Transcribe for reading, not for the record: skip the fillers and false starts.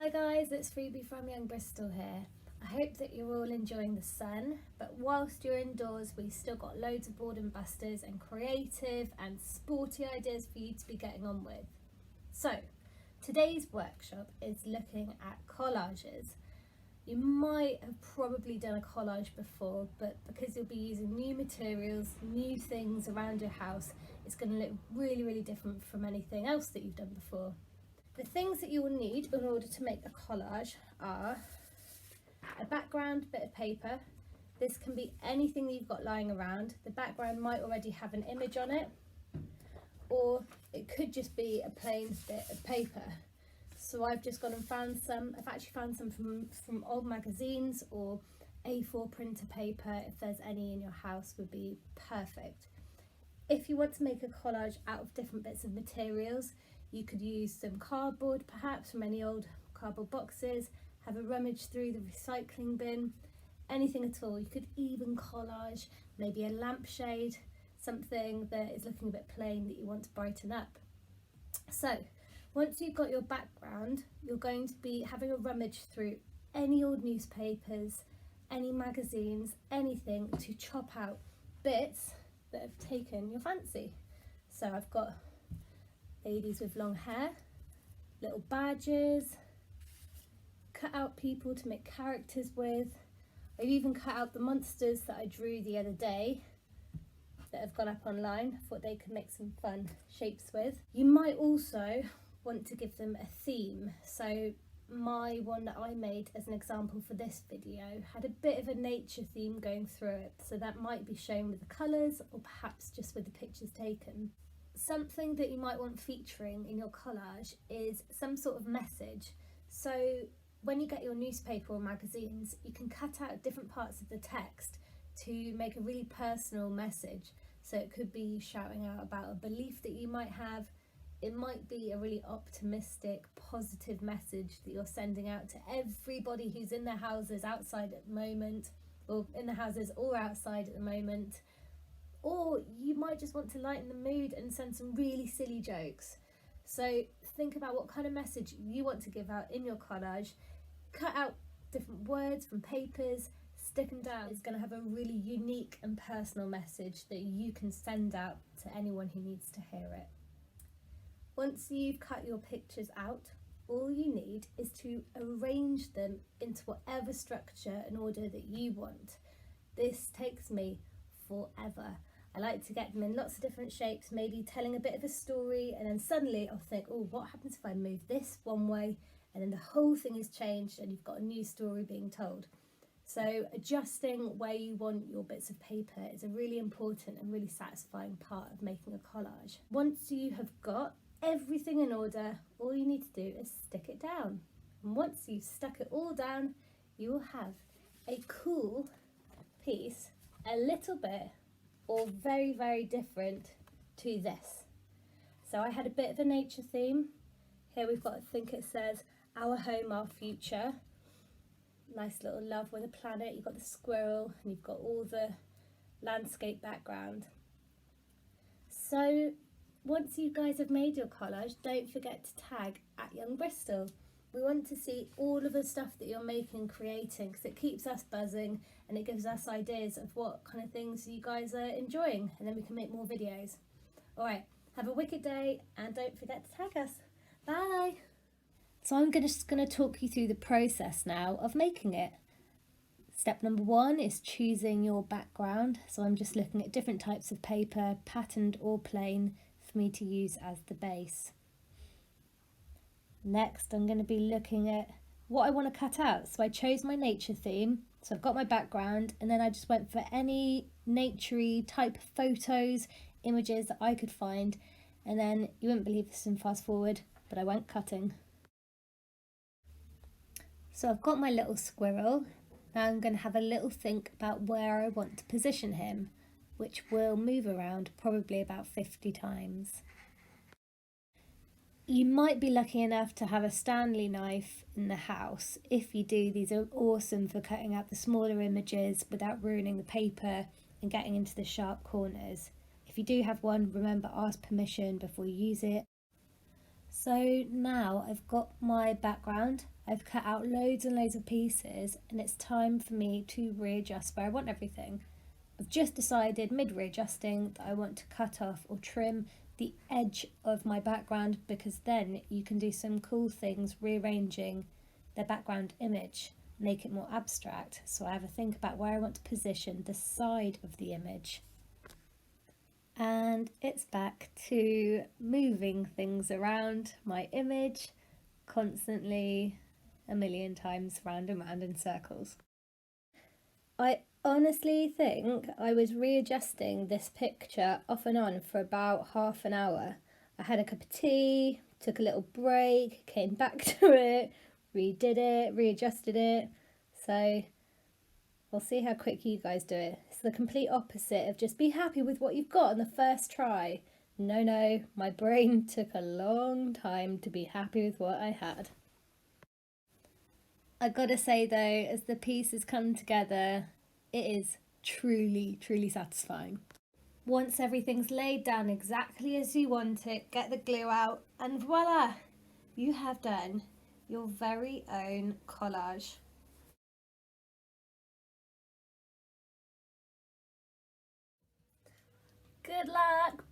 Hi guys, it's Phoebe from Young Bristol here. I hope that you're all enjoying the sun, but whilst you're indoors we've still got loads of boredom busters and creative and sporty ideas for you to be getting on with. So today's workshop is looking at collages. You might have probably done a collage before, but because you'll be using new materials, new things around your house, it's going to look really different from anything else that you've done before. The things that you will need in order to make a collage are a background bit of paper. This can be anything that you've got lying around. The background might already have an image on it, or it could just be a plain bit of paper. So I've just gone and found some. I've actually found some from old magazines, or A4 printer paper, if there's any in your house, would be perfect. If you want to make a collage out of different bits of materials, you could use some cardboard, perhaps from any old cardboard boxes, have a rummage through the recycling bin, anything at all. You could even collage maybe a lampshade, something that is looking a bit plain that you want to brighten up. So once you've got your background, you're going to be having a rummage through any old newspapers, any magazines, anything to chop out bits that have taken your fancy. So I've got ladies with long hair, little badges, cut out people to make characters with. I've even cut out the monsters that I drew the other day that have gone up online. I thought they could make some fun shapes with. You might also want to give them a theme. So my one that I made as an example for this video had a bit of a nature theme going through it, so that might be shown with the colours or perhaps just with the pictures taken. Something that you might want featuring in your collage is some sort of message. So when you get your newspaper or magazines, you can cut out different parts of the text to make a really personal message. So it could be shouting out about a belief that you might have. It might be a really optimistic, positive message that you're sending out to everybody who's in their houses outside at the moment, or in the houses or outside at the moment. Or you might just want to lighten the mood and send some really silly jokes. So think about what kind of message you want to give out in your collage. Cut out different words from papers, stick them down. It's going to have a really unique and personal message that you can send out to anyone who needs to hear it. Once you've cut your pictures out, all you need is to arrange them into whatever structure and order that you want. This takes me forever. I like to get them in lots of different shapes, maybe telling a bit of a story, and then suddenly I'll think, oh, what happens if I move this one way? And then the whole thing is changed and you've got a new story being told. So adjusting where you want your bits of paper is a really important and really satisfying part of making a collage. Once you have got everything in order, all you need to do is stick it down. And once you've stuck it all down, you will have a cool piece, a little bit or very different to this. So I had a bit of a nature theme. Here we've got, I think it says, our home, our future. Nice little love with a planet. You've got the squirrel and you've got all the landscape background. So once you guys have made your collage, don't forget to tag at Young Bristol. We want to see all of the stuff that you're making and creating, because it keeps us buzzing and it gives us ideas of what kind of things you guys are enjoying, and then we can make more videos. Alright, have a wicked day and don't forget to tag us. Bye! So I'm just going to talk you through the process now of making it. Step number 1 is choosing your background. So I'm just looking at different types of paper, patterned or plain, for me to use as the base. Next, I'm going to be looking at what I want to cut out. So I chose my nature theme. So I've got my background, and then I just went for any naturey type photos, images that I could find. And then you wouldn't believe this in fast forward, but I went cutting. So I've got my little squirrel. Now I'm going to have a little think about where I want to position him, which will move around probably about 50 times. You might be lucky enough to have a Stanley knife in the house. If you do, these are awesome for cutting out the smaller images without ruining the paper and getting into the sharp corners. If you do have one, remember, ask permission before you use it. So now I've got my background, I've cut out loads and loads of pieces, and it's time for me to readjust where I want everything. I've just decided mid-readjusting that I want to cut off or trim the edge of my background, because then you can do some cool things rearranging the background image, make it more abstract. So I have a think about where I want to position the side of the image. And it's back to moving things around my image constantly, a million times round and round in circles. I honestly think I was readjusting this picture off and on for about half an hour. I had a cup of tea, took a little break, came back to it, redid it, readjusted it. So we'll see how quick you guys do it. It's the complete opposite of just be happy with what you've got on the first try. No, my brain took a long time to be happy with what I had. I gotta say though, as the pieces come together, it is truly, truly satisfying. Once everything's laid down exactly as you want it, get the glue out, and voila! You have done your very own collage. Good luck!